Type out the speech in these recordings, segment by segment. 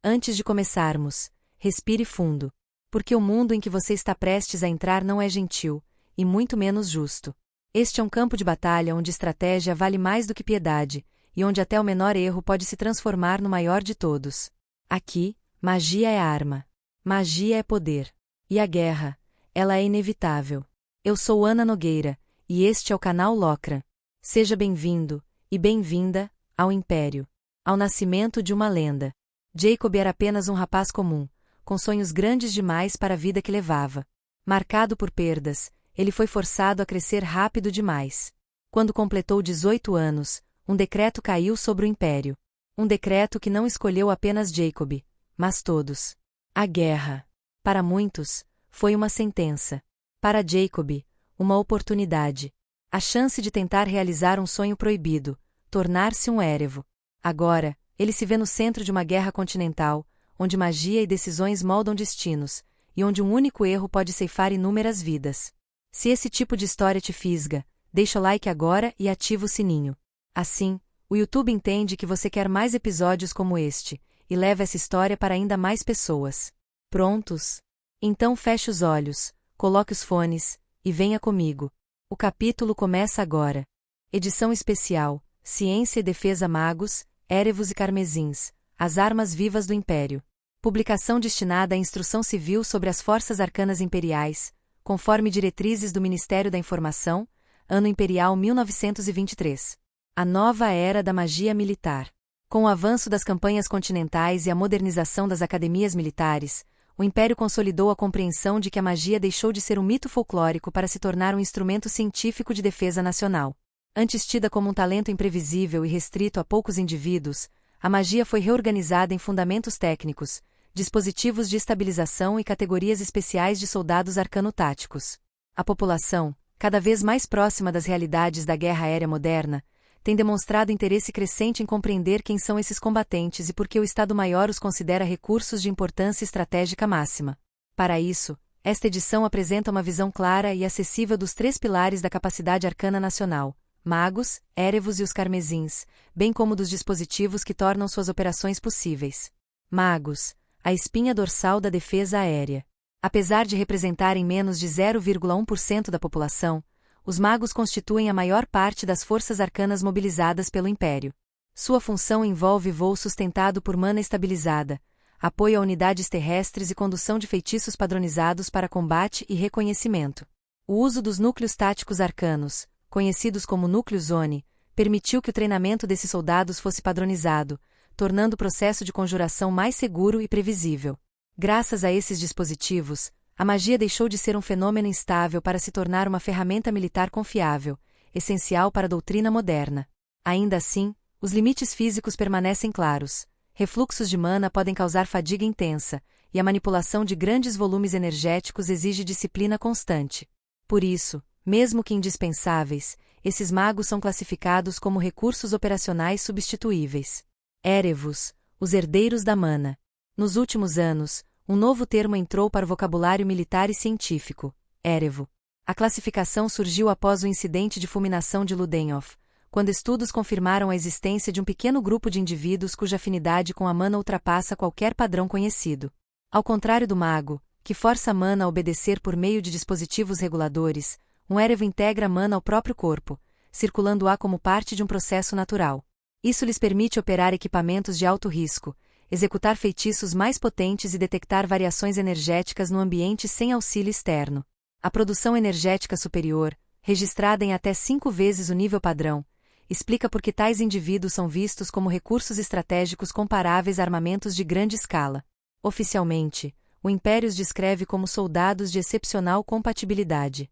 Antes de começarmos, respire fundo. Porque o mundo em que você está prestes a entrar não é gentil, e muito menos justo. Este é um campo de batalha onde estratégia vale mais do que piedade, e onde até o menor erro pode se transformar no maior de todos. Aqui, magia é arma. Magia é poder. E a guerra, ela é inevitável. Eu sou Ana Nogueira, e este é o canal Locran. Seja bem-vindo, e bem-vinda, ao Império. Ao nascimento de uma lenda. Jacob era apenas um rapaz comum, com sonhos grandes demais para a vida que levava. Marcado por perdas, ele foi forçado a crescer rápido demais. Quando completou 18 anos, um decreto caiu sobre o Império. Um decreto que não escolheu apenas Jacob, mas todos. A guerra. Para muitos, foi uma sentença. Para Jacob, uma oportunidade. A chance de tentar realizar um sonho proibido, tornar-se um érevo. Agora, ele se vê no centro de uma guerra continental, onde magia e decisões moldam destinos, e onde um único erro pode ceifar inúmeras vidas. Se esse tipo de história te fisga, deixa o like agora e ativa o sininho. Assim, o YouTube entende que você quer mais episódios como este, e leva essa história para ainda mais pessoas. Prontos? Então feche os olhos, coloque os fones, e venha comigo. O capítulo começa agora. Edição especial, Ciência e Defesa Magos, Érevos e Carmesins, as armas vivas do Império. Publicação destinada à instrução civil sobre as Forças Arcanas Imperiais, conforme diretrizes do Ministério da Informação, Ano Imperial 1923. A nova era da magia militar. Com o avanço das campanhas continentais e a modernização das academias militares, o Império consolidou a compreensão de que a magia deixou de ser um mito folclórico para se tornar um instrumento científico de defesa nacional. Antes tida como um talento imprevisível e restrito a poucos indivíduos, a magia foi reorganizada em fundamentos técnicos, dispositivos de estabilização e categorias especiais de soldados arcano-táticos. A população, cada vez mais próxima das realidades da guerra aérea moderna, tem demonstrado interesse crescente em compreender quem são esses combatentes e por que o Estado-Maior os considera recursos de importância estratégica máxima. Para isso, esta edição apresenta uma visão clara e acessível dos três pilares da capacidade arcana nacional: magos, érevos e os carmesins, bem como dos dispositivos que tornam suas operações possíveis. Magos, a espinha dorsal da defesa aérea. Apesar de representarem menos de 0,1% da população, os magos constituem a maior parte das forças arcanas mobilizadas pelo Império. Sua função envolve voo sustentado por mana estabilizada, apoio a unidades terrestres e condução de feitiços padronizados para combate e reconhecimento. O uso dos núcleos táticos arcanos, conhecidos como núcleo Zone, permitiu que o treinamento desses soldados fosse padronizado, tornando o processo de conjuração mais seguro e previsível. Graças a esses dispositivos, a magia deixou de ser um fenômeno instável para se tornar uma ferramenta militar confiável, essencial para a doutrina moderna. Ainda assim, os limites físicos permanecem claros. Refluxos de mana podem causar fadiga intensa, e a manipulação de grandes volumes energéticos exige disciplina constante. Por isso, mesmo que indispensáveis, esses magos são classificados como recursos operacionais substituíveis. Érevos, os herdeiros da mana. Nos últimos anos, um novo termo entrou para o vocabulário militar e científico: érevo. A classificação surgiu após o incidente de fulminação de Ludenhof, quando estudos confirmaram a existência de um pequeno grupo de indivíduos cuja afinidade com a mana ultrapassa qualquer padrão conhecido. Ao contrário do mago, que força a mana a obedecer por meio de dispositivos reguladores, um érevo integra a mana ao próprio corpo, circulando-a como parte de um processo natural. Isso lhes permite operar equipamentos de alto risco, executar feitiços mais potentes e detectar variações energéticas no ambiente sem auxílio externo. A produção energética superior, registrada em até 5 vezes o nível padrão, explica por que tais indivíduos são vistos como recursos estratégicos comparáveis a armamentos de grande escala. Oficialmente, o Império os descreve como soldados de excepcional compatibilidade.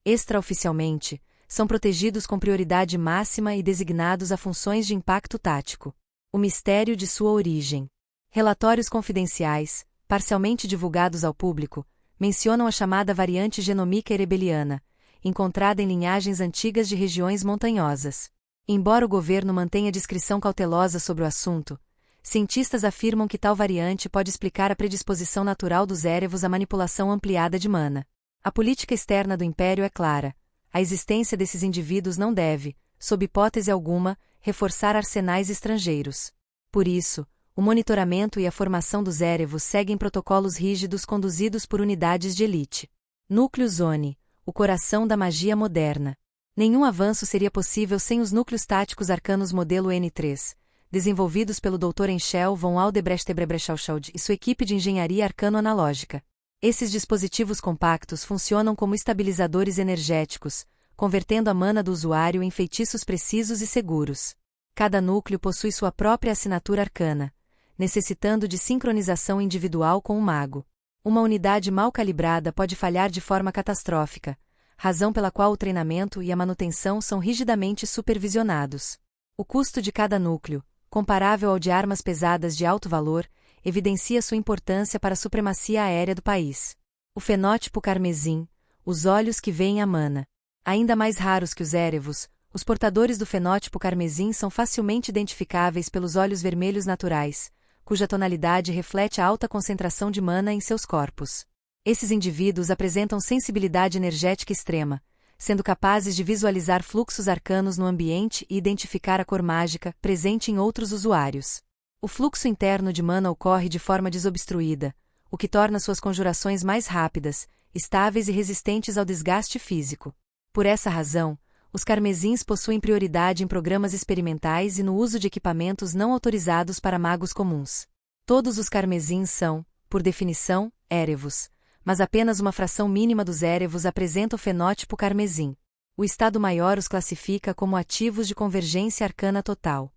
Extraoficialmente, são protegidos com prioridade máxima e designados a funções de impacto tático. O mistério de sua origem. Relatórios confidenciais, parcialmente divulgados ao público, mencionam a chamada variante genômica erebeliana, encontrada em linhagens antigas de regiões montanhosas. Embora o governo mantenha discrição cautelosa sobre o assunto, cientistas afirmam que tal variante pode explicar a predisposição natural dos érevos à manipulação ampliada de mana. A política externa do Império é clara: a existência desses indivíduos não deve, sob hipótese alguma, reforçar arsenais estrangeiros. Por isso, o monitoramento e a formação dos érevos seguem protocolos rígidos conduzidos por unidades de elite. Núcleo Zone, o coração da magia moderna. Nenhum avanço seria possível sem os núcleos táticos arcanos modelo N3, desenvolvidos pelo Dr. Enchel von Aldebrecht-Ebrebrechauschald e sua equipe de engenharia arcano-analógica. Esses dispositivos compactos funcionam como estabilizadores energéticos, convertendo a mana do usuário em feitiços precisos e seguros. Cada núcleo possui sua própria assinatura arcana, necessitando de sincronização individual com o mago. Uma unidade mal calibrada pode falhar de forma catastrófica, razão pela qual o treinamento e a manutenção são rigidamente supervisionados. O custo de cada núcleo, comparável ao de armas pesadas de alto valor, evidencia sua importância para a supremacia aérea do país. O fenótipo carmesim, os olhos que veem a mana. Ainda mais raros que os érevos, os portadores do fenótipo carmesim são facilmente identificáveis pelos olhos vermelhos naturais, cuja tonalidade reflete a alta concentração de mana em seus corpos. Esses indivíduos apresentam sensibilidade energética extrema, sendo capazes de visualizar fluxos arcanos no ambiente e identificar a cor mágica presente em outros usuários. O fluxo interno de mana ocorre de forma desobstruída, o que torna suas conjurações mais rápidas, estáveis e resistentes ao desgaste físico. Por essa razão, os carmesins possuem prioridade em programas experimentais e no uso de equipamentos não autorizados para magos comuns. Todos os carmesins são, por definição, érevos, mas apenas uma fração mínima dos érevos apresenta o fenótipo carmesim. O Estado-Maior os classifica como ativos de convergência arcana total.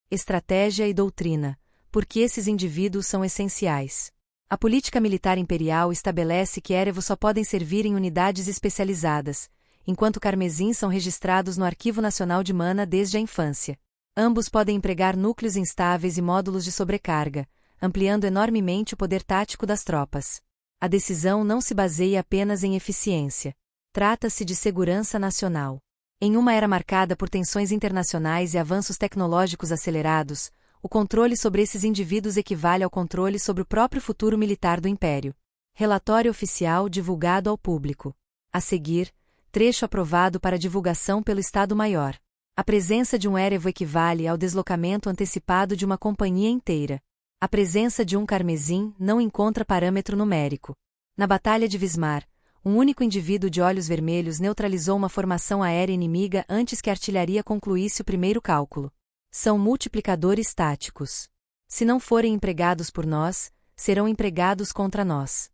Estratégia e doutrina, porque esses indivíduos são essenciais. A política militar imperial estabelece que érevos só podem servir em unidades especializadas, enquanto carmesins são registrados no Arquivo Nacional de Mana desde a infância. Ambos podem empregar núcleos instáveis e módulos de sobrecarga, ampliando enormemente o poder tático das tropas. A decisão não se baseia apenas em eficiência. Trata-se de segurança nacional. Em uma era marcada por tensões internacionais e avanços tecnológicos acelerados, o controle sobre esses indivíduos equivale ao controle sobre o próprio futuro militar do Império. Relatório oficial divulgado ao público. A seguir, trecho aprovado para divulgação pelo Estado-Maior. A presença de um érevo equivale ao deslocamento antecipado de uma companhia inteira. A presença de um carmesim não encontra parâmetro numérico. Na Batalha de Vismar, um único indivíduo de olhos vermelhos neutralizou uma formação aérea inimiga antes que a artilharia concluísse o primeiro cálculo. São multiplicadores táticos. Se não forem empregados por nós, serão empregados contra nós.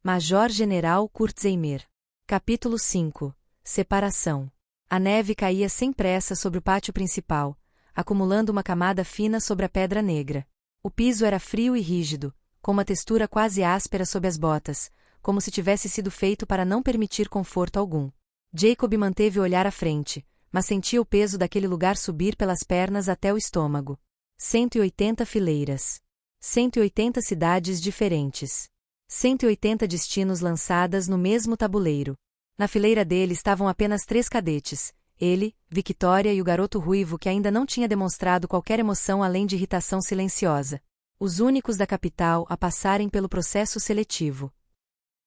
Major-General Kurtzheimer. Capítulo 5. Separação. A neve caía sem pressa sobre o pátio principal, acumulando uma camada fina sobre a pedra negra. O piso era frio e rígido, com uma textura quase áspera sob as botas, como se tivesse sido feito para não permitir conforto algum. Jacob manteve o olhar à frente, mas sentia o peso daquele lugar subir pelas pernas até o estômago. 180 fileiras. 180 cidades diferentes. 180 destinos lançadas no mesmo tabuleiro. Na fileira dele estavam apenas 3 cadetes, ele, Victoria e o garoto ruivo que ainda não tinha demonstrado qualquer emoção além de irritação silenciosa. Os únicos da capital a passarem pelo processo seletivo.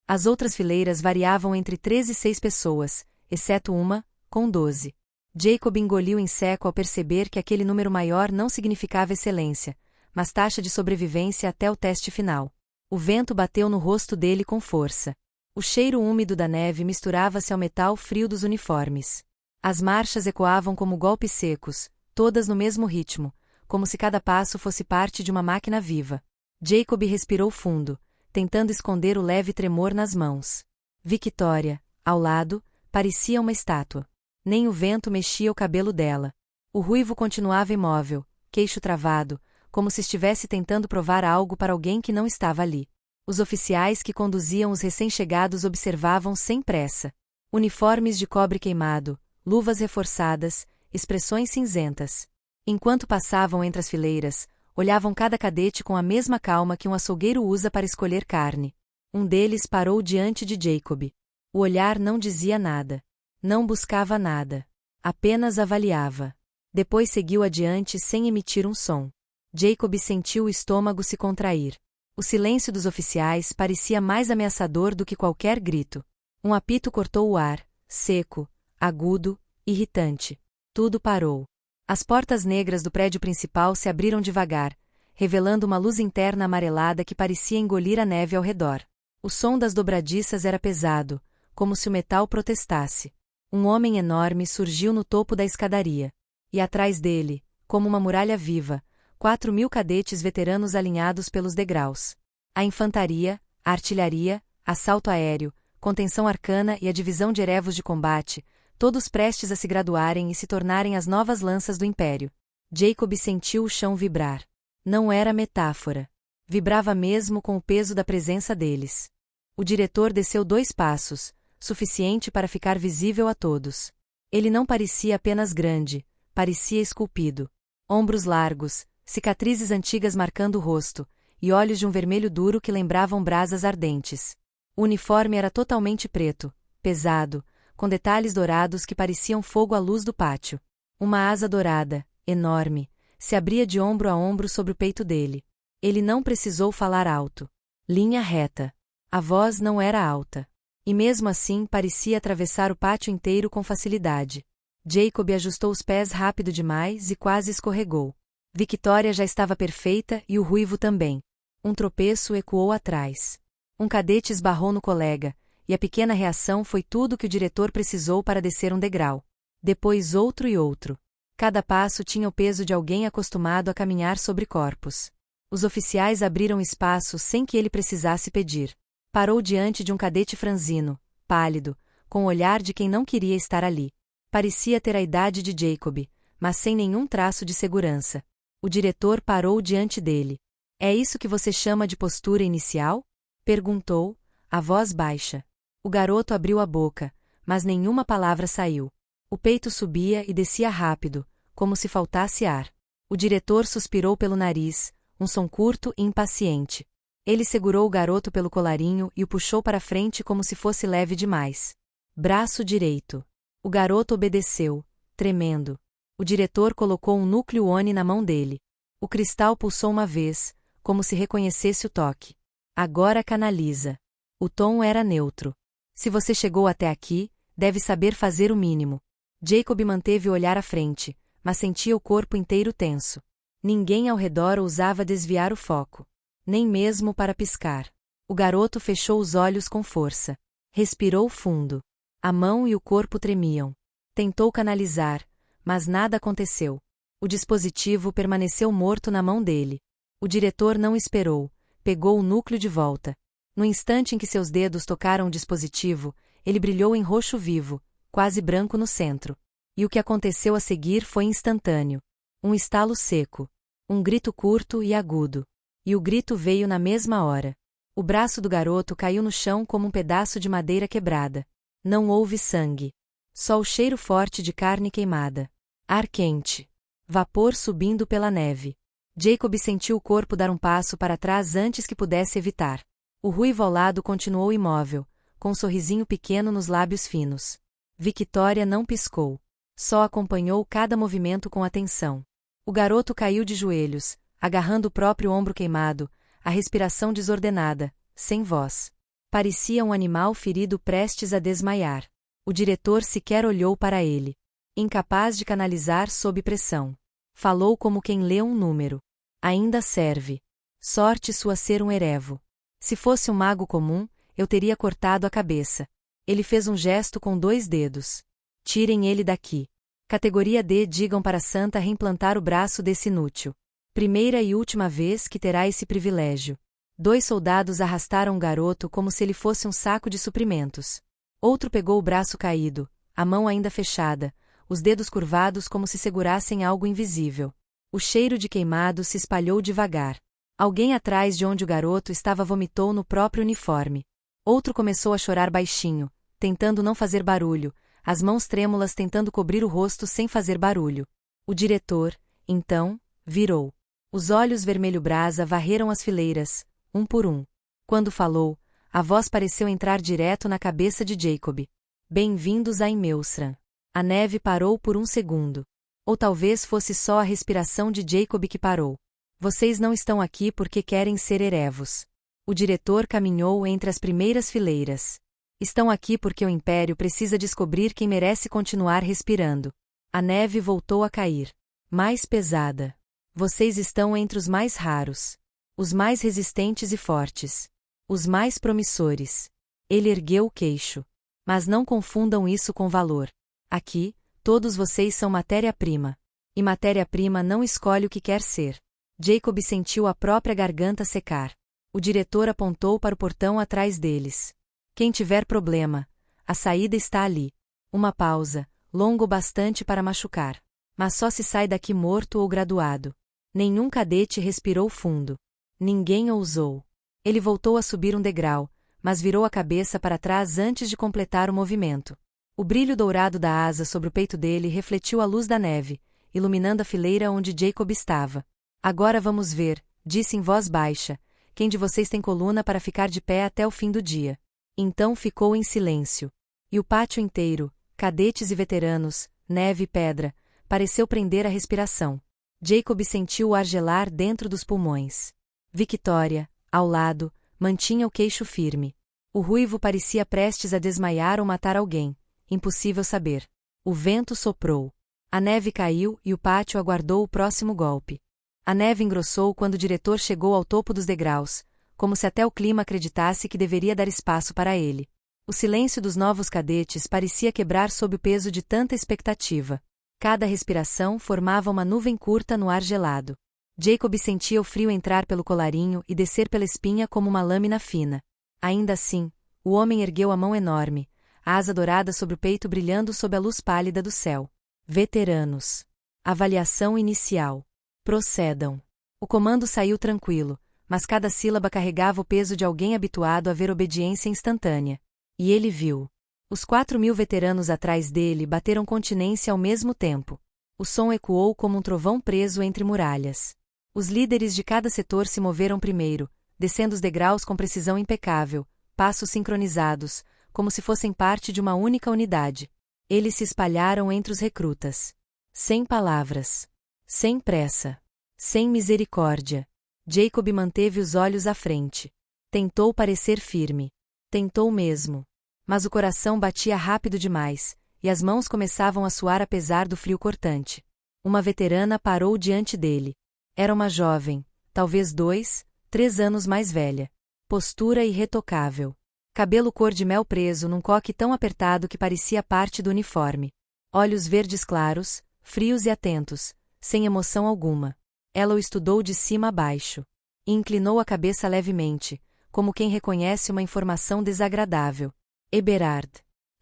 As outras fileiras variavam entre 3 e 6 pessoas, exceto uma, com 12. Jacob engoliu em seco ao perceber que aquele número maior não significava excelência, mas taxa de sobrevivência até o teste final. O vento bateu no rosto dele com força. O cheiro úmido da neve misturava-se ao metal frio dos uniformes. As marchas ecoavam como golpes secos, todas no mesmo ritmo, como se cada passo fosse parte de uma máquina viva. Jacob respirou fundo, tentando esconder o leve tremor nas mãos. Victoria, ao lado, parecia uma estátua. Nem o vento mexia o cabelo dela. O ruivo continuava imóvel, queixo travado, como se estivesse tentando provar algo para alguém que não estava ali. Os oficiais que conduziam os recém-chegados observavam sem pressa. Uniformes de cobre queimado, luvas reforçadas, expressões cinzentas. Enquanto passavam entre as fileiras, olhavam cada cadete com a mesma calma que um açougueiro usa para escolher carne. Um deles parou diante de Jacob. O olhar não dizia nada. Não buscava nada. Apenas avaliava. Depois seguiu adiante sem emitir um som. Jacob sentiu o estômago se contrair. O silêncio dos oficiais parecia mais ameaçador do que qualquer grito. Um apito cortou o ar, seco, agudo, irritante. Tudo parou. As portas negras do prédio principal se abriram devagar, revelando uma luz interna amarelada que parecia engolir a neve ao redor. O som das dobradiças era pesado, como se o metal protestasse. Um homem enorme surgiu no topo da escadaria. E atrás dele, como uma muralha viva, 4.000 cadetes veteranos alinhados pelos degraus. A infantaria, a artilharia, assalto aéreo, contenção arcana e a divisão de erevos de combate, todos prestes a se graduarem e se tornarem as novas lanças do Império. Jacob sentiu o chão vibrar. Não era metáfora. Vibrava mesmo com o peso da presença deles. O diretor desceu 2 passos, suficiente para ficar visível a todos. Ele não parecia apenas grande, parecia esculpido. Ombros largos, cicatrizes antigas marcando o rosto, e olhos de um vermelho duro que lembravam brasas ardentes. O uniforme era totalmente preto, pesado, com detalhes dourados que pareciam fogo à luz do pátio. Uma asa dourada, enorme, se abria de ombro a ombro sobre o peito dele. Ele não precisou falar alto. Linha reta. A voz não era alta. E mesmo assim parecia atravessar o pátio inteiro com facilidade. Jacob ajustou os pés rápido demais e quase escorregou. Victoria já estava perfeita e o ruivo também. Um tropeço ecoou atrás. Um cadete esbarrou no colega, e a pequena reação foi tudo que o diretor precisou para descer um degrau. Depois outro e outro. Cada passo tinha o peso de alguém acostumado a caminhar sobre corpos. Os oficiais abriram espaço sem que ele precisasse pedir. Parou diante de um cadete franzino, pálido, com o olhar de quem não queria estar ali. Parecia ter a idade de Jacob, mas sem nenhum traço de segurança. O diretor parou diante dele. É isso que você chama de postura inicial? Perguntou, a voz baixa. O garoto abriu a boca, mas nenhuma palavra saiu. O peito subia e descia rápido, como se faltasse ar. O diretor suspirou pelo nariz, um som curto e impaciente. Ele segurou o garoto pelo colarinho e o puxou para frente como se fosse leve demais. Braço direito. O garoto obedeceu, tremendo. O diretor colocou um núcleo ONI na mão dele. O cristal pulsou uma vez, como se reconhecesse o toque. Agora canaliza. O tom era neutro. Se você chegou até aqui, deve saber fazer o mínimo. Jacob manteve o olhar à frente, mas sentia o corpo inteiro tenso. Ninguém ao redor ousava desviar o foco. Nem mesmo para piscar. O garoto fechou os olhos com força. Respirou fundo. A mão e o corpo tremiam. Tentou canalizar, mas nada aconteceu. O dispositivo permaneceu morto na mão dele. O diretor não esperou, pegou o núcleo de volta. No instante em que seus dedos tocaram o dispositivo, ele brilhou em roxo vivo, quase branco no centro. E o que aconteceu a seguir foi instantâneo. Um estalo seco. Um grito curto e agudo. E o grito veio na mesma hora. O braço do garoto caiu no chão como um pedaço de madeira quebrada. Não houve sangue. Só o cheiro forte de carne queimada. Ar quente. Vapor subindo pela neve. Jacob sentiu o corpo dar um passo para trás antes que pudesse evitar. O ruivo ao lado continuou imóvel, com um sorrisinho pequeno nos lábios finos. Victoria não piscou. Só acompanhou cada movimento com atenção. O garoto caiu de joelhos, agarrando o próprio ombro queimado, a respiração desordenada, sem voz. Parecia um animal ferido prestes a desmaiar. O diretor sequer olhou para ele. Incapaz de canalizar sob pressão. Falou como quem lê um número. Ainda serve. Sorte sua ser um erevo. Se fosse um mago comum, eu teria cortado a cabeça. Ele fez um gesto com 2 dedos. Tirem ele daqui. Categoria D, digam para Santa reimplantar o braço desse inútil. Primeira e última vez que terá esse privilégio. 2 soldados arrastaram o garoto como se ele fosse um saco de suprimentos. Outro pegou o braço caído, a mão ainda fechada, os dedos curvados como se segurassem algo invisível. O cheiro de queimado se espalhou devagar. Alguém atrás de onde o garoto estava vomitou no próprio uniforme. Outro começou a chorar baixinho, tentando não fazer barulho, as mãos trêmulas tentando cobrir o rosto sem fazer barulho. O diretor, então, virou. Os olhos vermelho-brasa varreram as fileiras, um por um. Quando falou, a voz pareceu entrar direto na cabeça de Jacob. Bem-vindos a Immeusran. A neve parou por um segundo. Ou talvez fosse só a respiração de Jacob que parou. Vocês não estão aqui porque querem ser erevos. O diretor caminhou entre as primeiras fileiras. Estão aqui porque o Império precisa descobrir quem merece continuar respirando. A neve voltou a cair. Mais pesada. Vocês estão entre os mais raros. Os mais resistentes e fortes. Os mais promissores. Ele ergueu o queixo. Mas não confundam isso com valor. Aqui, todos vocês são matéria-prima. E matéria-prima não escolhe o que quer ser. Jacob sentiu a própria garganta secar. O diretor apontou para o portão atrás deles. Quem tiver problema, a saída está ali. Uma pausa, longa o bastante para machucar. Mas só se sai daqui morto ou graduado. Nenhum cadete respirou fundo. Ninguém ousou. Ele voltou a subir um degrau, mas virou a cabeça para trás antes de completar o movimento. O brilho dourado da asa sobre o peito dele refletiu a luz da neve, iluminando a fileira onde Jacob estava. Agora vamos ver, disse em voz baixa, quem de vocês tem coluna para ficar de pé até o fim do dia. Então ficou em silêncio. E o pátio inteiro, cadetes e veteranos, neve e pedra, pareceu prender a respiração. Jacob sentiu o ar gelar dentro dos pulmões. Victoria, ao lado, mantinha o queixo firme. O ruivo parecia prestes a desmaiar ou matar alguém. Impossível saber. O vento soprou. A neve caiu e o pátio aguardou o próximo golpe. A neve engrossou quando o diretor chegou ao topo dos degraus, como se até o clima acreditasse que deveria dar espaço para ele. O silêncio dos novos cadetes parecia quebrar sob o peso de tanta expectativa. Cada respiração formava uma nuvem curta no ar gelado. Jacob sentia o frio entrar pelo colarinho e descer pela espinha como uma lâmina fina. Ainda assim, o homem ergueu a mão enorme, a asa dourada sobre o peito brilhando sob a luz pálida do céu. Veteranos. Avaliação inicial. Procedam. O comando saiu tranquilo, mas cada sílaba carregava o peso de alguém habituado a ver obediência instantânea. E ele viu. Os 4.000 veteranos atrás dele bateram continência ao mesmo tempo. O som ecoou como um trovão preso entre muralhas. Os líderes de cada setor se moveram primeiro, descendo os degraus com precisão impecável, passos sincronizados, como se fossem parte de uma única unidade. Eles se espalharam entre os recrutas. Sem palavras. Sem pressa. Sem misericórdia. Jacob manteve os olhos à frente. Tentou parecer firme. Tentou mesmo. Mas o coração batia rápido demais, e as mãos começavam a suar apesar do frio cortante. Uma veterana parou diante dele. Era uma jovem, talvez 2, 3 anos mais velha. Postura irretocável. Cabelo cor de mel preso num coque tão apertado que parecia parte do uniforme. Olhos verdes claros, frios e atentos, sem emoção alguma. Ela o estudou de cima a baixo. E inclinou a cabeça levemente, como quem reconhece uma informação desagradável. Eberhard.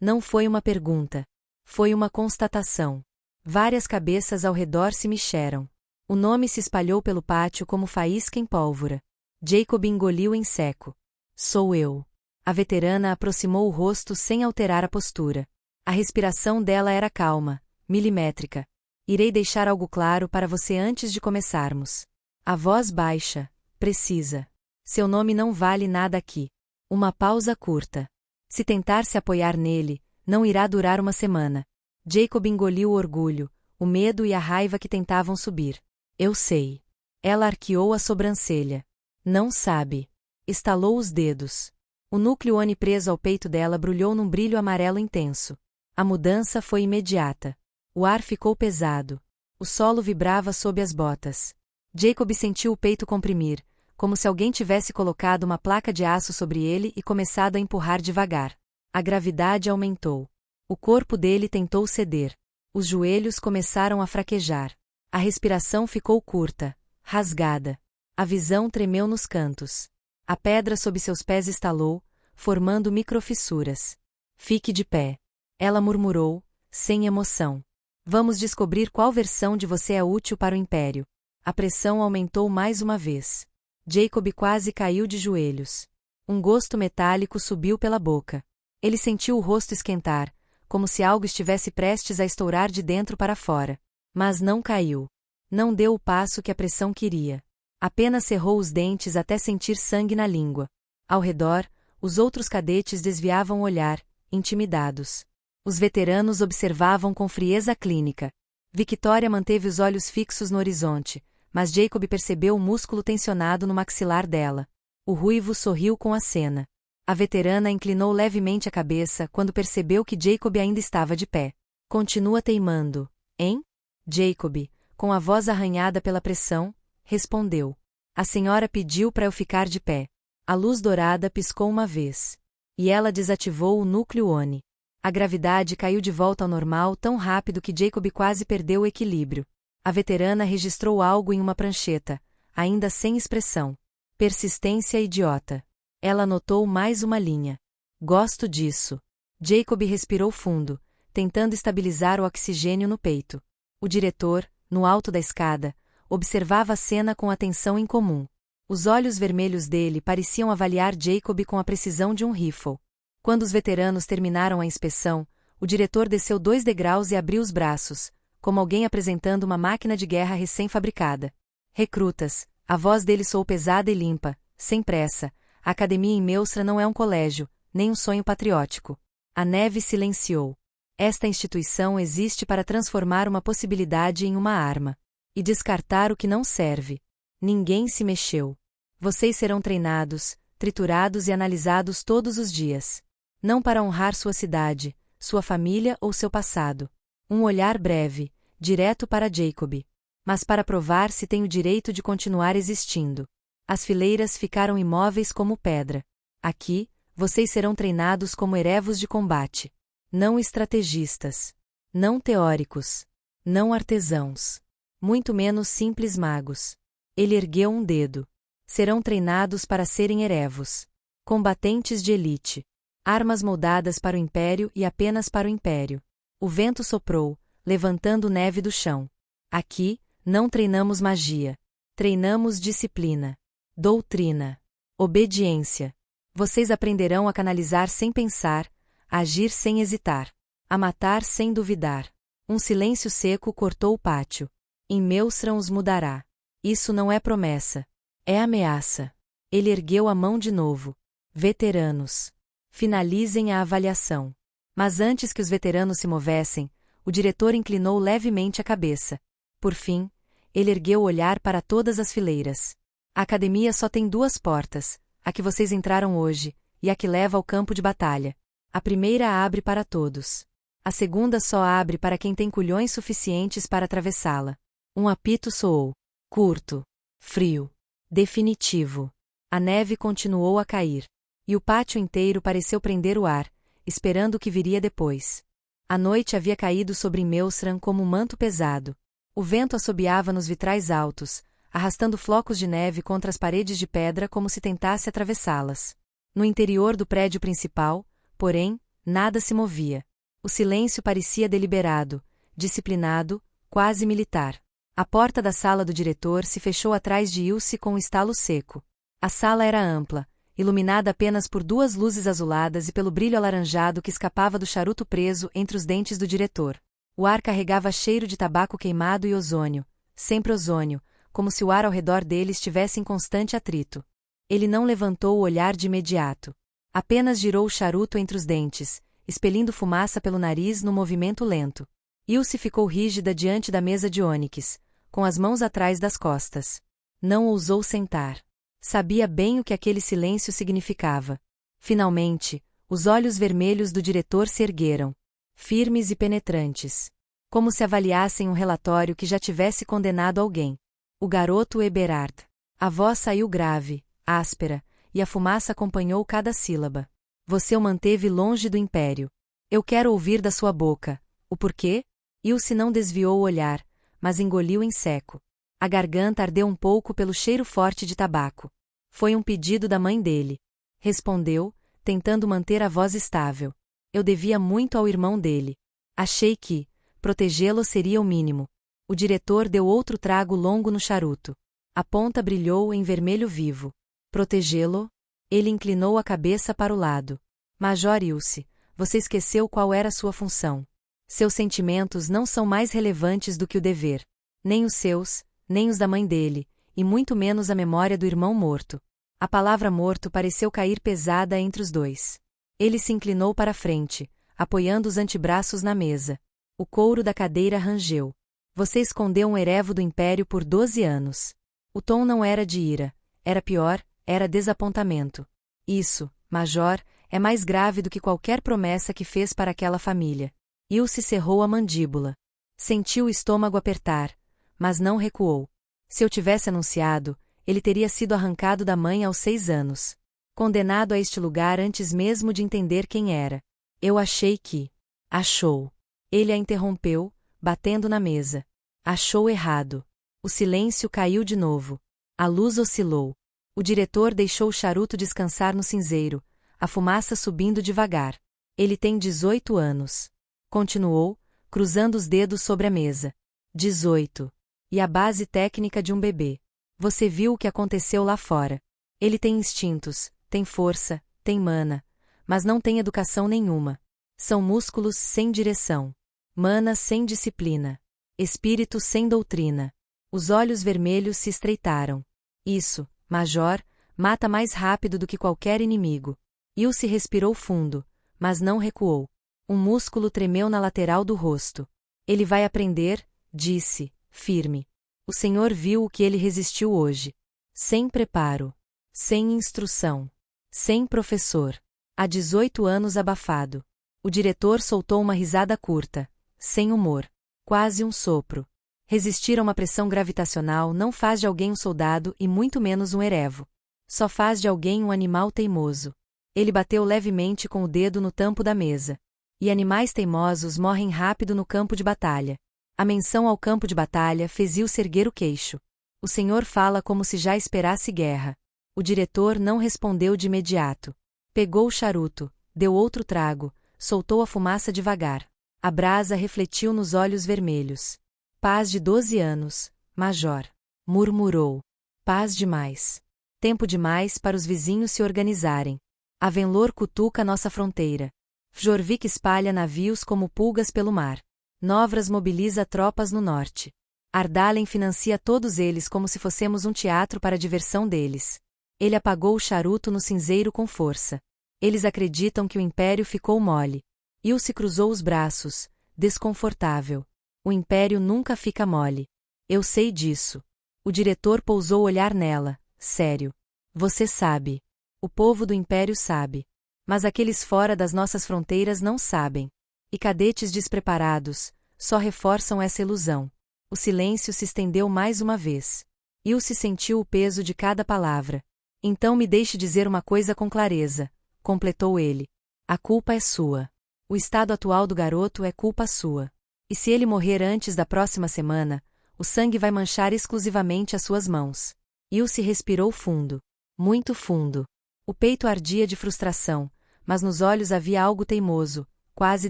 Não foi uma pergunta. Foi uma constatação. Várias cabeças ao redor se mexeram. O nome se espalhou pelo pátio como faísca em pólvora. Jacob engoliu em seco. Sou eu. A veterana aproximou o rosto sem alterar a postura. A respiração dela era calma, milimétrica. Irei deixar algo claro para você antes de começarmos. A voz baixa, precisa. Seu nome não vale nada aqui. Uma pausa curta. Se tentar se apoiar nele, não irá durar uma semana. Jacob engoliu o orgulho, o medo e a raiva que tentavam subir. Eu sei. Ela arqueou a sobrancelha. Não sabe. Estalou os dedos. O núcleo Oni preso ao peito dela brilhou num brilho amarelo intenso. A mudança foi imediata. O ar ficou pesado. O solo vibrava sob as botas. Jacob sentiu o peito comprimir, como se alguém tivesse colocado uma placa de aço sobre ele e começado a empurrar devagar. A gravidade aumentou. O corpo dele tentou ceder. Os joelhos começaram a fraquejar. A respiração ficou curta, rasgada. A visão tremeu nos cantos. A pedra sob seus pés estalou, formando microfissuras. Fique de pé. Ela murmurou, sem emoção. Vamos descobrir qual versão de você é útil para o Império. A pressão aumentou mais uma vez. Jacob quase caiu de joelhos. Um gosto metálico subiu pela boca. Ele sentiu o rosto esquentar, como se algo estivesse prestes a estourar de dentro para fora. Mas não caiu. Não deu o passo que a pressão queria. Apenas cerrou os dentes até sentir sangue na língua. Ao redor, os outros cadetes desviavam o olhar, intimidados. Os veteranos observavam com frieza clínica. Victoria manteve os olhos fixos no horizonte, mas Jacob percebeu o músculo tensionado no maxilar dela. O ruivo sorriu com a cena. A veterana inclinou levemente a cabeça quando percebeu que Jacob ainda estava de pé. Continua teimando, hein? Jacob, Com a voz arranhada pela pressão, respondeu. A senhora pediu para eu ficar de pé. A luz dourada piscou uma vez. E ela desativou o núcleo ONI. A gravidade caiu de volta ao normal tão rápido que Jacob quase perdeu o equilíbrio. A veterana registrou algo em uma prancheta, ainda sem expressão. Persistência idiota. Ela anotou mais uma linha. Gosto disso. Jacob respirou fundo, tentando estabilizar o oxigênio no peito. O diretor, no alto da escada, observava a cena com atenção incomum. Os olhos vermelhos dele pareciam avaliar Jacob com a precisão de um rifle. Quando os veteranos terminaram a inspeção, o diretor desceu 2 degraus e abriu os braços, como alguém apresentando uma máquina de guerra recém-fabricada. Recrutas, a voz dele soou pesada e limpa, sem pressa. A academia em Melsra não é um colégio, nem um sonho patriótico. A neve silenciou. Esta instituição existe para transformar uma possibilidade em uma arma. E descartar o que não serve. Ninguém se mexeu. Vocês serão treinados, triturados e analisados todos os dias. Não para honrar sua cidade, sua família ou seu passado. Um olhar breve, direto para Jacob. Mas para provar se tem o direito de continuar existindo. As fileiras ficaram imóveis como pedra. Aqui, vocês serão treinados como erevos de combate. Não estrategistas. Não teóricos. Não artesãos. Muito menos simples magos. Ele ergueu um dedo. Serão treinados para serem erevos. Combatentes de elite. Armas moldadas para o Império e apenas para o Império. O vento soprou, levantando neve do chão. Aqui, não treinamos magia. Treinamos disciplina. Doutrina. Obediência. Vocês aprenderão a canalizar sem pensar, a agir sem hesitar, a matar sem duvidar. Um silêncio seco cortou o pátio. Em Melsra os mudará. Isso não é promessa. É ameaça. Ele ergueu a mão de novo. Veteranos. Finalizem a avaliação. Mas antes que os veteranos se movessem, o diretor inclinou levemente a cabeça. Por fim, ele ergueu o olhar para todas as fileiras. A academia só tem 2 portas, a que vocês entraram hoje, e a que leva ao campo de batalha. A primeira abre para todos. A segunda só abre para quem tem culhões suficientes para atravessá-la. Um apito soou. Curto. Frio. Definitivo. A neve continuou a cair. E o pátio inteiro pareceu prender o ar, esperando o que viria depois. A noite havia caído sobre Melsra como um manto pesado. O vento assobiava nos vitrais altos, arrastando flocos de neve contra as paredes de pedra como se tentasse atravessá-las. No interior do prédio principal, porém, nada se movia. O silêncio parecia deliberado, disciplinado, quase militar. A porta da sala do diretor se fechou atrás de Ilse com um estalo seco. A sala era ampla, iluminada apenas por 2 luzes azuladas e pelo brilho alaranjado que escapava do charuto preso entre os dentes do diretor. O ar carregava cheiro de tabaco queimado e ozônio, sempre ozônio, como se o ar ao redor dele estivesse em constante atrito. Ele não levantou o olhar de imediato. Apenas girou o charuto entre os dentes, expelindo fumaça pelo nariz num movimento lento. Ilse ficou rígida diante da mesa de ônix, com as mãos atrás das costas. Não ousou sentar. Sabia bem o que aquele silêncio significava. Finalmente, os olhos vermelhos do diretor se ergueram, firmes e penetrantes, como se avaliassem um relatório que já tivesse condenado alguém. O garoto Eberhard. A voz saiu grave, áspera, e a fumaça acompanhou cada sílaba. Você o manteve longe do Império. Eu quero ouvir da sua boca. O porquê? Ilse não desviou o olhar, mas engoliu em seco. A garganta ardeu um pouco pelo cheiro forte de tabaco. Foi um pedido da mãe dele. Respondeu, tentando manter a voz estável. Eu devia muito ao irmão dele. Achei que protegê-lo seria o mínimo. O diretor deu outro trago longo no charuto. A ponta brilhou em vermelho vivo. Protegê-lo? Ele inclinou a cabeça para o lado. Major Ilse, você esqueceu qual era sua função. Seus sentimentos não são mais relevantes do que o dever. Nem os seus, nem os da mãe dele, e muito menos a memória do irmão morto. A palavra morto pareceu cair pesada entre os dois. Ele se inclinou para a frente, apoiando os antebraços na mesa. O couro da cadeira rangeu. Você escondeu um erevo do Império por 12 anos. O tom não era de ira, era pior, era desapontamento. Isso, Major, é mais grave do que qualquer promessa que fez para aquela família. Ilse cerrou a mandíbula. Sentiu o estômago apertar, mas não recuou. Se eu tivesse anunciado, ele teria sido arrancado da mãe aos 6 anos. Condenado a este lugar antes mesmo de entender quem era. Eu achei que... Achou. Ele a interrompeu, batendo na mesa. Achou errado. O silêncio caiu de novo. A luz oscilou. O diretor deixou o charuto descansar no cinzeiro, a fumaça subindo devagar. Ele tem 18 anos. Continuou, cruzando os dedos sobre a mesa. 18. E a base técnica de um bebê. Você viu o que aconteceu lá fora. Ele tem instintos, tem força, tem mana, mas não tem educação nenhuma. São músculos sem direção. Mana sem disciplina. Espírito sem doutrina. Os olhos vermelhos se estreitaram. Isso, Major, mata mais rápido do que qualquer inimigo. Ilse respirou fundo, mas não recuou. Um músculo tremeu na lateral do rosto. Ele vai aprender, disse, firme. O senhor viu o que ele resistiu hoje. Sem preparo. Sem instrução. Sem professor. Há 18 anos abafado. O diretor soltou uma risada curta, sem humor. Quase um sopro. Resistir a uma pressão gravitacional não faz de alguém um soldado e muito menos um erevo. Só faz de alguém um animal teimoso. Ele bateu levemente com o dedo no tampo da mesa. E animais teimosos morrem rápido no campo de batalha. A menção ao campo de batalha fez Ilse erguer o queixo. O senhor fala como se já esperasse guerra. O diretor não respondeu de imediato. Pegou o charuto, deu outro trago, soltou a fumaça devagar. A brasa refletiu nos olhos vermelhos. Paz de 12 anos, Major. Murmurou. Paz demais. Tempo demais para os vizinhos se organizarem. Avenlor cutuca nossa fronteira. Jorvik espalha navios como pulgas pelo mar. Novras mobiliza tropas no norte. Ardalen financia todos eles como se fossemos um teatro para a diversão deles. Ele apagou o charuto no cinzeiro com força. Eles acreditam que o império ficou mole. Ilse cruzou os braços, desconfortável. O império nunca fica mole. Eu sei disso. O diretor pousou o olhar nela, sério. Você sabe. O povo do império sabe. Mas aqueles fora das nossas fronteiras não sabem. E cadetes despreparados só reforçam essa ilusão. O silêncio se estendeu mais uma vez. Ilse sentiu o peso de cada palavra. Então me deixe dizer uma coisa com clareza, completou ele. A culpa é sua. O estado atual do garoto é culpa sua. E se ele morrer antes da próxima semana, o sangue vai manchar exclusivamente as suas mãos. Ilse respirou fundo. Muito fundo. O peito ardia de frustração, mas nos olhos havia algo teimoso, quase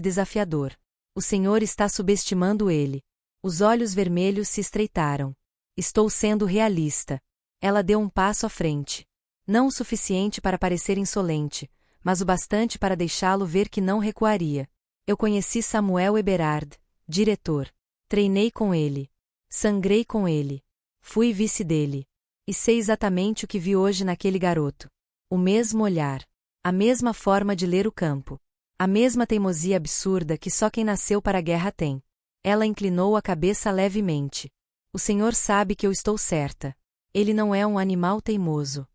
desafiador. O senhor está subestimando ele. Os olhos vermelhos se estreitaram. Estou sendo realista. Ela deu um passo à frente. Não o suficiente para parecer insolente, mas o bastante para deixá-lo ver que não recuaria. Eu conheci Samuel Eberhard, diretor. Treinei com ele. Sangrei com ele. Fui vice dele. E sei exatamente o que vi hoje naquele garoto. O mesmo olhar. A mesma forma de ler o campo. A mesma teimosia absurda que só quem nasceu para a guerra tem. Ela inclinou a cabeça levemente. O senhor sabe que eu estou certa. Ele não é um animal teimoso.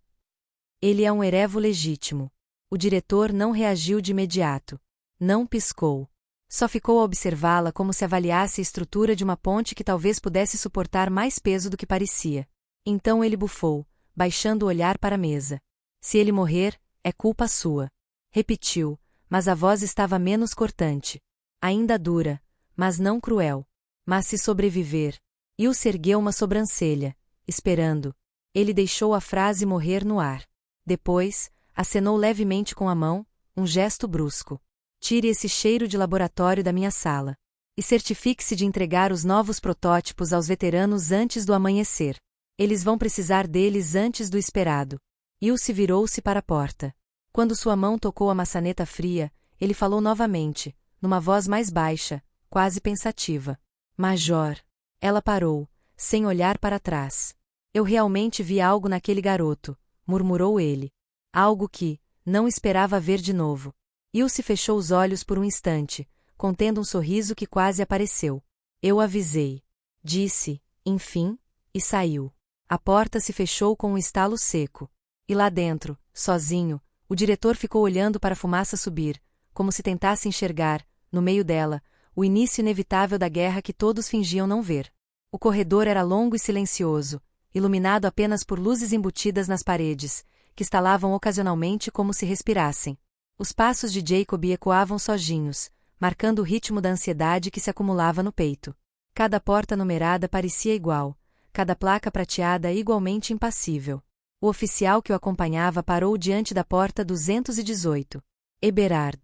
Ele é um erevo legítimo. O diretor não reagiu de imediato. Não piscou. Só ficou a observá-la como se avaliasse a estrutura de uma ponte que talvez pudesse suportar mais peso do que parecia. Então ele bufou, baixando o olhar para a mesa. Se ele morrer, é culpa sua. Repetiu, mas a voz estava menos cortante. Ainda dura, mas não cruel. Mas se sobreviver. Ilse ergueu uma sobrancelha, esperando. Ele deixou a frase morrer no ar. Depois, acenou levemente com a mão, um gesto brusco. Tire esse cheiro de laboratório da minha sala. E certifique-se de entregar os novos protótipos aos veteranos antes do amanhecer. Eles vão precisar deles antes do esperado. Ilse virou-se para a porta. Quando sua mão tocou a maçaneta fria, ele falou novamente, numa voz mais baixa, quase pensativa. Major. Ela parou, sem olhar para trás. Eu realmente vi algo naquele garoto, murmurou ele. Algo que não esperava ver de novo. Ilse fechou os olhos por um instante, contendo um sorriso que quase apareceu. Eu avisei. Disse, enfim, e saiu. A porta se fechou com um estalo seco. E lá dentro, sozinho, o diretor ficou olhando para a fumaça subir, como se tentasse enxergar, no meio dela, o início inevitável da guerra que todos fingiam não ver. O corredor era longo e silencioso, iluminado apenas por luzes embutidas nas paredes, que estalavam ocasionalmente como se respirassem. Os passos de Jacob ecoavam sozinhos, marcando o ritmo da ansiedade que se acumulava no peito. Cada porta numerada parecia igual, cada placa prateada igualmente impassível. O oficial que o acompanhava parou diante da porta 218. Eberhard.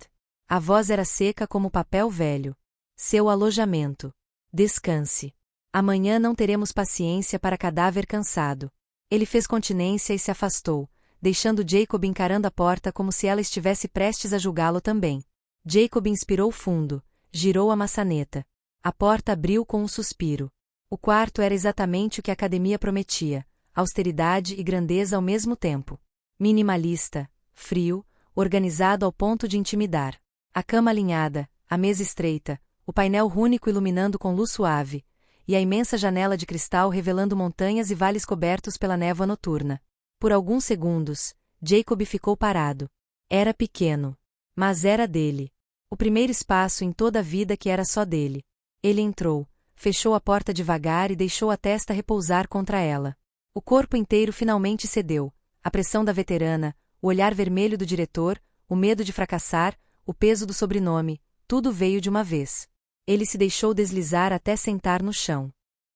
A voz era seca como papel velho. Seu alojamento. Descanse. Amanhã não teremos paciência para cadáver cansado. Ele fez continência e se afastou, deixando Jacob encarando a porta como se ela estivesse prestes a julgá-lo também. Jacob inspirou fundo, girou a maçaneta. A porta abriu com um suspiro. O quarto era exatamente o que a academia prometia, austeridade e grandeza ao mesmo tempo. Minimalista, frio, organizado ao ponto de intimidar. A cama alinhada, a mesa estreita, o painel rúnico iluminando com luz suave, e a imensa janela de cristal revelando montanhas e vales cobertos pela névoa noturna. Por alguns segundos, Jacob ficou parado. Era pequeno. Mas era dele. O primeiro espaço em toda a vida que era só dele. Ele entrou, fechou a porta devagar e deixou a testa repousar contra ela. O corpo inteiro finalmente cedeu, a pressão da veterana, o olhar vermelho do diretor, o medo de fracassar, o peso do sobrenome, tudo veio de uma vez. Ele se deixou deslizar até sentar no chão.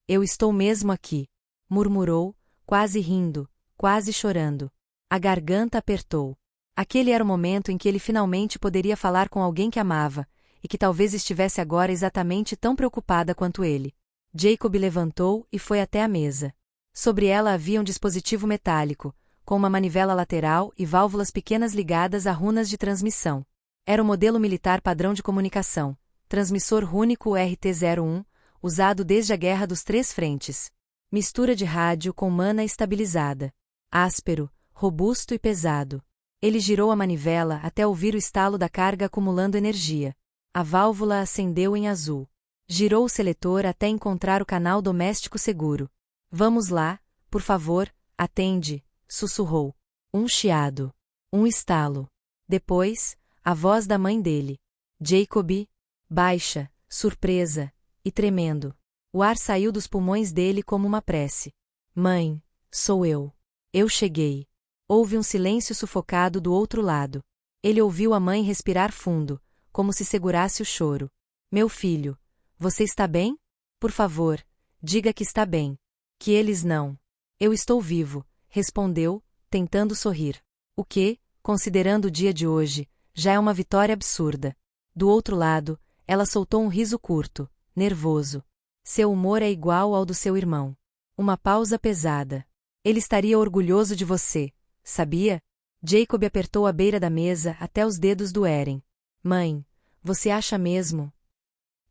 Eu estou mesmo aqui, murmurou, quase rindo, quase chorando. A garganta apertou. Aquele era o momento em que ele finalmente poderia falar com alguém que amava, e que talvez estivesse agora exatamente tão preocupada quanto ele. Jacob levantou e foi até a mesa. Sobre ela havia um dispositivo metálico, com uma manivela lateral e válvulas pequenas ligadas a runas de transmissão. Era o modelo militar padrão de comunicação, transmissor rúnico RT-01, usado desde a Guerra dos Três Frentes. Mistura de rádio com mana estabilizada. Áspero, robusto e pesado. Ele girou a manivela até ouvir o estalo da carga acumulando energia. A válvula acendeu em azul. Girou o seletor até encontrar o canal doméstico seguro. Vamos lá, por favor, atende, sussurrou. Um chiado. Um estalo. Depois, a voz da mãe dele. Jacob. Baixa, surpresa, e tremendo. O ar saiu dos pulmões dele como uma prece. Mãe, sou eu. Eu cheguei. Houve um silêncio sufocado do outro lado. Ele ouviu a mãe respirar fundo, como se segurasse o choro. Meu filho, você está bem? Por favor, diga que está bem. Que eles não. Eu estou vivo, respondeu, tentando sorrir. O que, considerando o dia de hoje, já é uma vitória absurda. Do outro lado, ela soltou um riso curto, nervoso. Seu humor é igual ao do seu irmão. Uma pausa pesada. Ele estaria orgulhoso de você, sabia? Jacob apertou a beira da mesa até os dedos doerem. Mãe, você acha mesmo?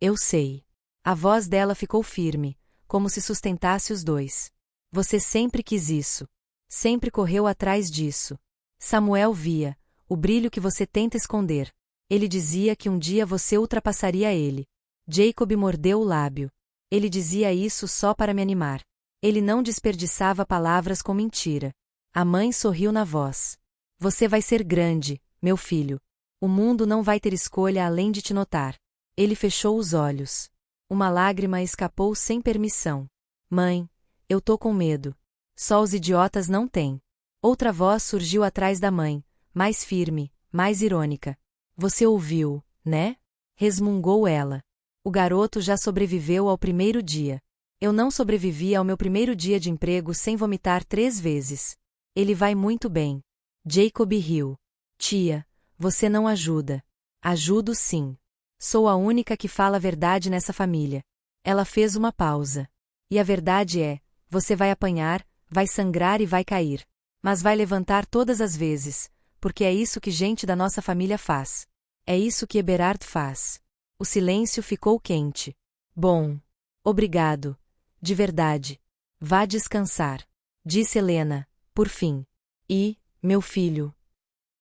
Eu sei. A voz dela ficou firme, como se sustentasse os dois. Você sempre quis isso. Sempre correu atrás disso. Samuel via o brilho que você tenta esconder. Ele dizia que um dia você ultrapassaria ele. Jacob mordeu o lábio. Ele dizia isso só para me animar. Ele não desperdiçava palavras com mentira. A mãe sorriu na voz. Você vai ser grande, meu filho. O mundo não vai ter escolha além de te notar. Ele fechou os olhos. Uma lágrima escapou sem permissão. Mãe, eu tô com medo. Só os idiotas não têm. Outra voz surgiu atrás da mãe, mais firme, mais irônica. Você ouviu, né? Resmungou ela. O garoto já sobreviveu ao primeiro dia. Eu não sobrevivi ao meu primeiro dia de emprego sem vomitar 3 vezes. Ele vai muito bem. Jacob riu. Tia, você não ajuda. Ajudo sim. Sou a única que fala a verdade nessa família. Ela fez uma pausa. E a verdade é, você vai apanhar, vai sangrar e vai cair. Mas vai levantar todas as vezes, porque é isso que gente da nossa família faz. É isso que Eberhard faz. O silêncio ficou quente. Bom. Obrigado. De verdade. Vá descansar. Disse Helena, por fim. E, meu filho?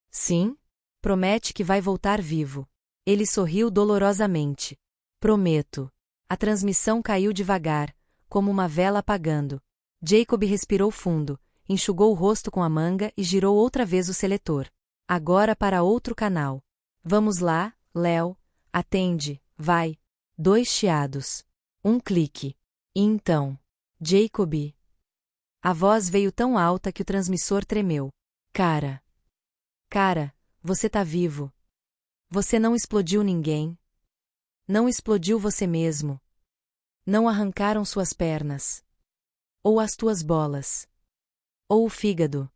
Sim? Promete que vai voltar vivo. Ele sorriu dolorosamente. Prometo. A transmissão caiu devagar, como uma vela apagando. Jacob respirou fundo, enxugou o rosto com a manga e girou outra vez o seletor. Agora para outro canal. Vamos lá, Léo. Atende, vai. 2 chiados. Um clique. E então, Jacob. A voz veio tão alta que o transmissor tremeu. Cara, você tá vivo. Você não explodiu ninguém. Não explodiu você mesmo. Não arrancaram suas pernas. Ou as tuas bolas. Ou o fígado.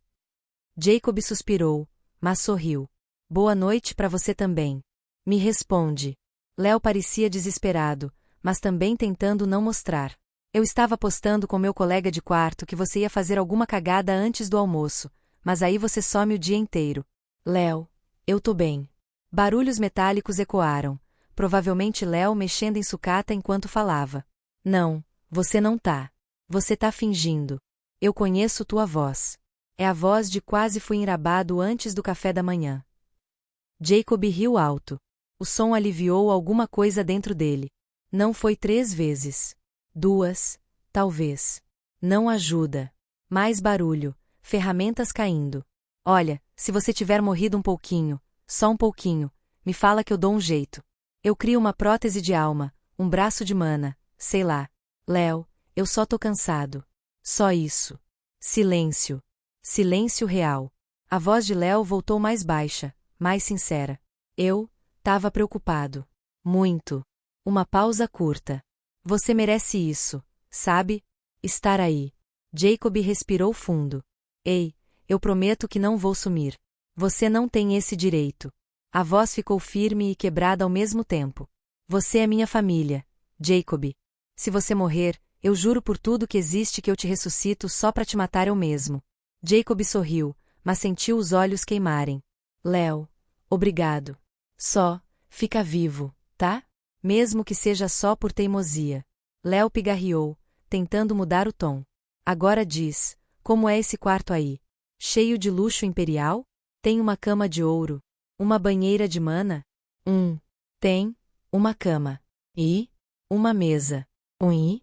Jacob suspirou, mas sorriu. Boa noite pra você também. Me responde. Léo parecia desesperado, mas também tentando não mostrar. Eu estava apostando com meu colega de quarto que você ia fazer alguma cagada antes do almoço, mas aí você some o dia inteiro. Léo, eu tô bem. Barulhos metálicos ecoaram, provavelmente Léo mexendo em sucata enquanto falava. Não, você não tá. Você tá fingindo. Eu conheço tua voz. É a voz de quase fui enrabado antes do café da manhã. Jacob riu alto. O som aliviou alguma coisa dentro dele. Não foi 3 vezes. 2, talvez. Não ajuda. Mais barulho, ferramentas caindo. Olha, se você tiver morrido um pouquinho, só um pouquinho, me fala que eu dou um jeito. Eu crio uma prótese de alma, um braço de mana, sei lá. Léo, eu só tô cansado. Só isso. Silêncio. Silêncio real. A voz de Léo voltou mais baixa, mais sincera. Eu tava preocupado. Muito. Uma pausa curta. Você merece isso, sabe? Estar aí. Jacob respirou fundo. Ei, eu prometo que não vou sumir. Você não tem esse direito. A voz ficou firme e quebrada ao mesmo tempo. Você é minha família, Jacob. Se você morrer, eu juro por tudo que existe que eu te ressuscito só pra te matar eu mesmo. Jacob sorriu, mas sentiu os olhos queimarem. Léo, obrigado. Só, fica vivo, tá? Mesmo que seja só por teimosia. Léo pigarreou, tentando mudar o tom. Agora diz, como é esse quarto aí? Cheio de luxo imperial? Tem uma cama de ouro? Uma banheira de mana? Tem, uma cama. E? Uma mesa. E?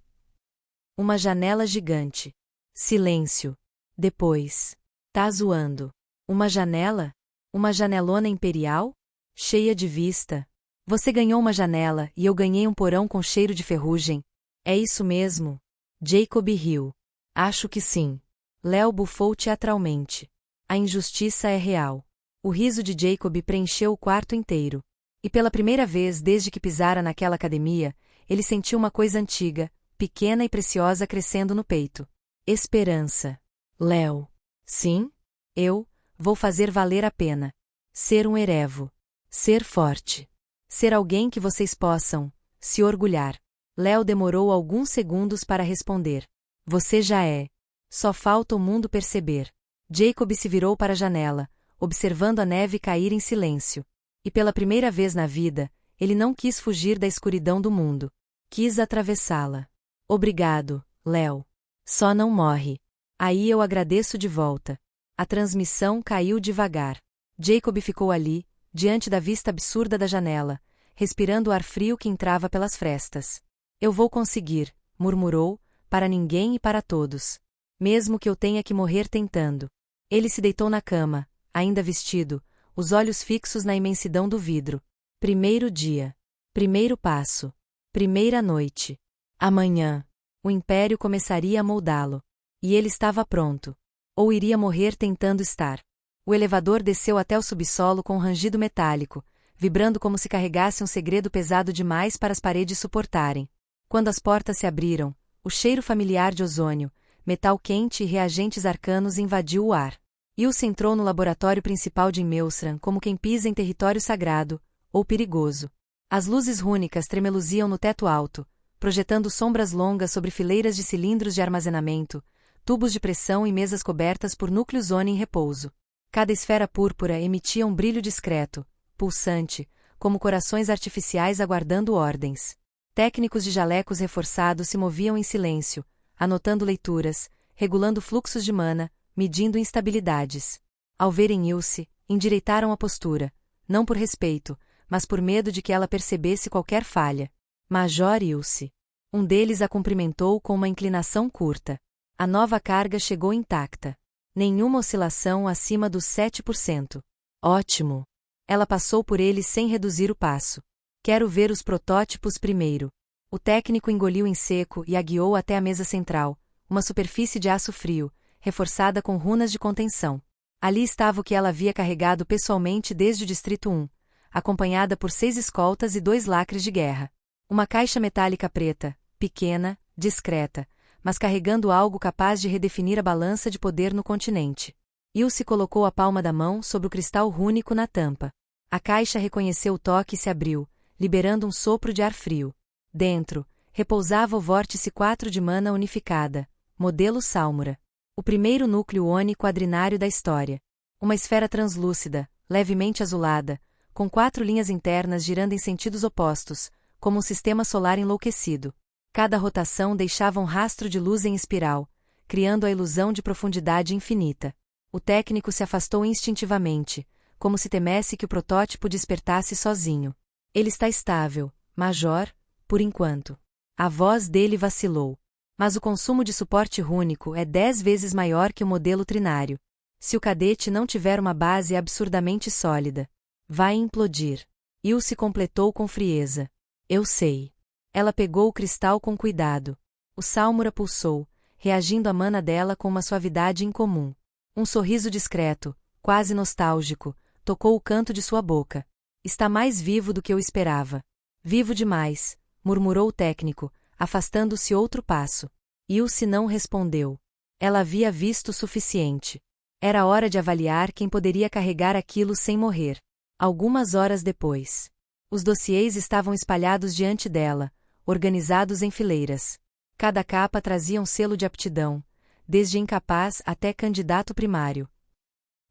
Uma janela gigante. Silêncio. Depois. Tá zoando. Uma janela? Uma janelona imperial? Cheia de vista. Você ganhou uma janela e eu ganhei um porão com cheiro de ferrugem. É isso mesmo? Jacob riu. Acho que sim. Léo bufou teatralmente. A injustiça é real. O riso de Jacob preencheu o quarto inteiro. E pela primeira vez desde que pisara naquela academia, ele sentiu uma coisa antiga, pequena e preciosa crescendo no peito. Esperança. Léo. Sim? Eu vou fazer valer a pena. Ser um erevo. Ser forte. Ser alguém que vocês possam se orgulhar. Léo demorou alguns segundos para responder. Você já é. Só falta o mundo perceber. Jacob se virou para a janela, observando a neve cair em silêncio. E pela primeira vez na vida, ele não quis fugir da escuridão do mundo. Quis atravessá-la. Obrigado, Léo. Só não morre. Aí eu agradeço de volta. A transmissão caiu devagar. Jacob ficou ali, diante da vista absurda da janela, respirando o ar frio que entrava pelas frestas. Eu vou conseguir, murmurou, para ninguém e para todos. Mesmo que eu tenha que morrer tentando. Ele se deitou na cama, ainda vestido, os olhos fixos na imensidão do vidro. Primeiro dia. Primeiro passo. Primeira noite. Amanhã. O império começaria a moldá-lo. E ele estava pronto. Ou iria morrer tentando estar. O elevador desceu até o subsolo com um rangido metálico, vibrando como se carregasse um segredo pesado demais para as paredes suportarem. Quando as portas se abriram, o cheiro familiar de ozônio, metal quente e reagentes arcanos invadiu o ar. Ilse entrou no laboratório principal de Immeusran como quem pisa em território sagrado, ou perigoso. As luzes rúnicas tremeluziam no teto alto, projetando sombras longas sobre fileiras de cilindros de armazenamento, tubos de pressão e mesas cobertas por núcleos Oni em repouso. Cada esfera púrpura emitia um brilho discreto, pulsante, como corações artificiais aguardando ordens. Técnicos de jalecos reforçados se moviam em silêncio, anotando leituras, regulando fluxos de mana, medindo instabilidades. Ao verem Ilse, endireitaram a postura, não por respeito, mas por medo de que ela percebesse qualquer falha. Major Ilse. Um deles a cumprimentou com uma inclinação curta. A nova carga chegou intacta. Nenhuma oscilação acima dos 7%. Ótimo. Ela passou por ele sem reduzir o passo. Quero ver os protótipos primeiro. O técnico engoliu em seco e a guiou até a mesa central, uma superfície de aço frio, reforçada com runas de contenção. Ali estava o que ela havia carregado pessoalmente desde o Distrito 1, acompanhada por 6 escoltas e 2 lacres de guerra. Uma caixa metálica preta, pequena, discreta, mas carregando algo capaz de redefinir a balança de poder no continente. Ilse colocou a palma da mão sobre o cristal rúnico na tampa. A caixa reconheceu o toque e se abriu, liberando um sopro de ar frio. Dentro, repousava o vórtice 4 de mana unificada, modelo Salmura. O primeiro núcleo Oni quadrinário da história. Uma esfera translúcida, levemente azulada, com 4 linhas internas girando em sentidos opostos, como um sistema solar enlouquecido. Cada rotação deixava um rastro de luz em espiral, criando a ilusão de profundidade infinita. O técnico se afastou instintivamente, como se temesse que o protótipo despertasse sozinho. Ele está estável, Major, por enquanto. A voz dele vacilou. Mas o consumo de suporte rúnico é 10 vezes maior que o modelo trinário. Se o cadete não tiver uma base absurdamente sólida, vai implodir. Ilse completou com frieza. Eu sei. Ela pegou o cristal com cuidado. O Salmura pulsou, reagindo à mana dela com uma suavidade incomum. Um sorriso discreto, quase nostálgico, tocou o canto de sua boca. Está mais vivo do que eu esperava. Vivo demais, murmurou o técnico, afastando-se outro passo. Ilse não respondeu. Ela havia visto o suficiente. Era hora de avaliar quem poderia carregar aquilo sem morrer. Algumas horas depois. Os dossiês estavam espalhados diante dela, organizados em fileiras. Cada capa trazia um selo de aptidão, desde incapaz até candidato primário.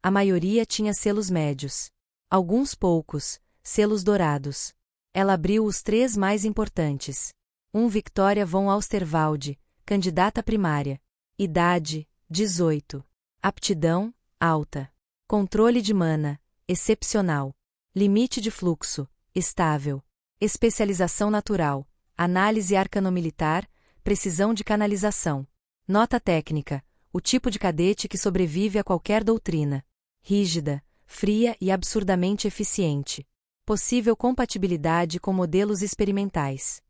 A maioria tinha selos médios. Alguns poucos, selos dourados. Ela abriu os 3 mais importantes. 1 Victoria von Austerwalde, candidata primária. Idade, 18. Aptidão, alta. Controle de mana, excepcional. Limite de fluxo, estável. Especialização natural, análise arcanomilitar, precisão de canalização. Nota técnica, o tipo de cadete que sobrevive a qualquer doutrina. Rígida, fria e absurdamente eficiente. Possível compatibilidade com modelos experimentais.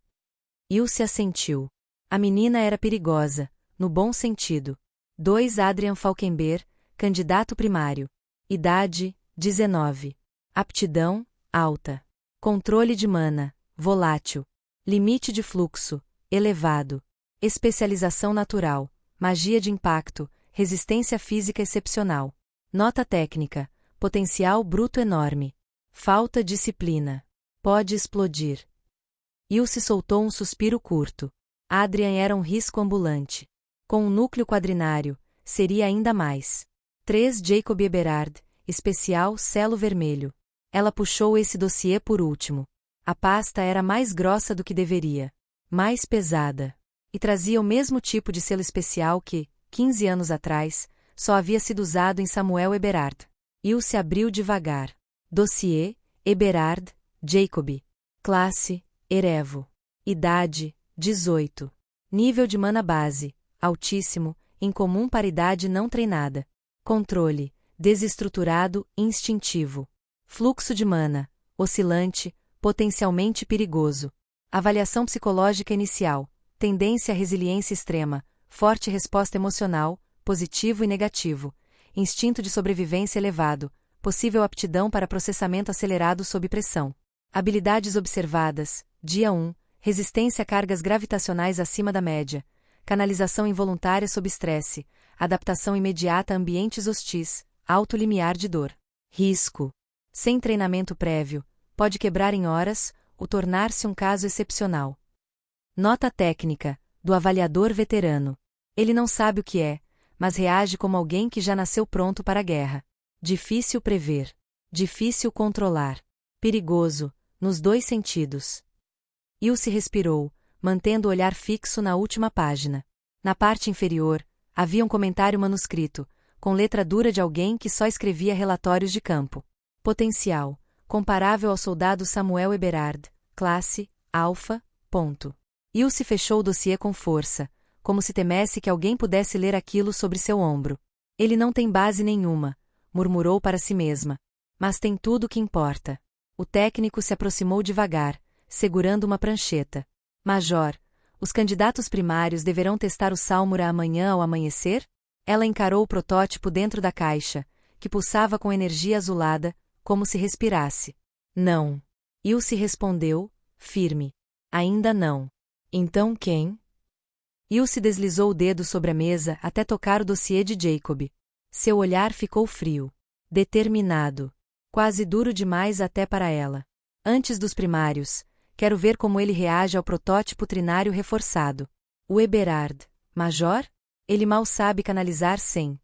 Ilse assentiu. A menina era perigosa, no bom sentido. 2 Adrian Falkenberg, candidato primário. Idade, 19. Aptidão, alta. Controle de mana, volátil. Limite de fluxo, elevado. Especialização natural, magia de impacto, resistência física excepcional. Nota técnica, potencial bruto enorme. Falta disciplina. Pode explodir. Ilse soltou um suspiro curto. Adrian era um risco ambulante. Com um núcleo quadrinário, seria ainda mais. 3 Jacob Eberhard, especial selo vermelho. Ela puxou esse dossiê por último. A pasta era mais grossa do que deveria. Mais pesada. E trazia o mesmo tipo de selo especial que, 15 anos atrás, só havia sido usado em Samuel Eberhard. Ilse abriu devagar. Dossiê, Eberhard, Jacob. Classe, Erevo. Idade, 18. Nível de mana base, altíssimo, incomum para idade não treinada. Controle, desestruturado, instintivo. Fluxo de mana, oscilante, potencialmente perigoso. Avaliação psicológica inicial, tendência à resiliência extrema, forte resposta emocional, positivo e negativo. Instinto de sobrevivência elevado, possível aptidão para processamento acelerado sob pressão. Habilidades observadas, dia 1, resistência a cargas gravitacionais acima da média, canalização involuntária sob estresse, adaptação imediata a ambientes hostis, alto limiar de dor. Risco. Sem treinamento prévio, pode quebrar em horas, ou tornar-se um caso excepcional. Nota técnica, do avaliador veterano. Ele não sabe o que é, mas reage como alguém que já nasceu pronto para a guerra. Difícil prever. Difícil controlar. Perigoso, nos 2 sentidos. Ilse respirou, mantendo o olhar fixo na última página. Na parte inferior, havia um comentário manuscrito, com letra dura de alguém que só escrevia relatórios de campo. Potencial, comparável ao soldado Samuel Eberhard, classe, alfa, ponto. Ilse fechou o dossiê com força, como se temesse que alguém pudesse ler aquilo sobre seu ombro. Ele não tem base nenhuma, murmurou para si mesma. Mas tem tudo o que importa. O técnico se aproximou devagar, segurando uma prancheta. Major, os candidatos primários deverão testar o Salmura amanhã ao amanhecer? Ela encarou o protótipo dentro da caixa, que pulsava com energia azulada, como se respirasse. Não. Ilse respondeu, firme. Ainda não. Então quem? Ilse deslizou o dedo sobre a mesa até tocar o dossiê de Jacob. Seu olhar ficou frio. Determinado. Quase duro demais até para ela. Antes dos primários, quero ver como ele reage ao protótipo trinário reforçado. O Eberhard, Major? Ele mal sabe canalizar sem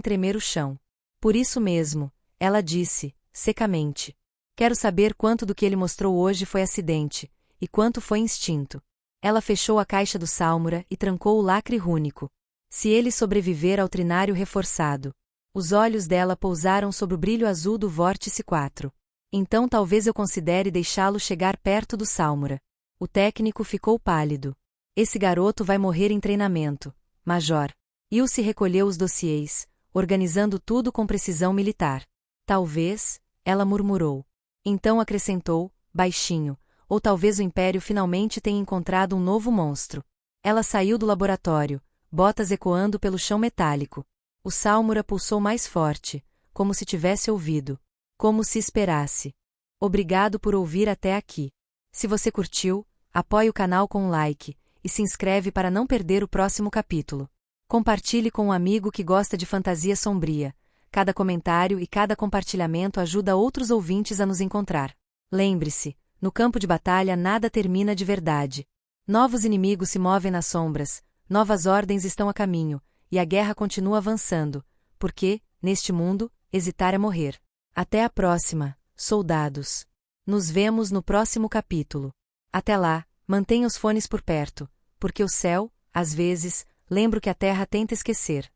tremer o chão. Por isso mesmo, ela disse, secamente. Quero saber quanto do que ele mostrou hoje foi acidente, e quanto foi instinto. Ela fechou a caixa do Salmura e trancou o lacre rúnico. Se ele sobreviver ao trinário reforçado. Os olhos dela pousaram sobre o brilho azul do vórtice 4. Então talvez eu considere deixá-lo chegar perto do Salmura. O técnico ficou pálido. Esse garoto vai morrer em treinamento, Major. Ilse recolheu os dossiês, organizando tudo com precisão militar. Talvez, ela murmurou. Então acrescentou, baixinho, ou talvez o Império finalmente tenha encontrado um novo monstro. Ela saiu do laboratório, botas ecoando pelo chão metálico. O Salmura pulsou mais forte, como se tivesse ouvido. Como se esperasse. Obrigado por ouvir até aqui. Se você curtiu, apoie o canal com um like, e se inscreve para não perder o próximo capítulo. Compartilhe com um amigo que gosta de fantasia sombria. Cada comentário e cada compartilhamento ajuda outros ouvintes a nos encontrar. Lembre-se, no campo de batalha nada termina de verdade. Novos inimigos se movem nas sombras, novas ordens estão a caminho, e a guerra continua avançando, porque, neste mundo, hesitar é morrer. Até a próxima, soldados. Nos vemos no próximo capítulo. Até lá, mantenha os fones por perto, porque o céu, às vezes, lembra o que a terra tenta esquecer.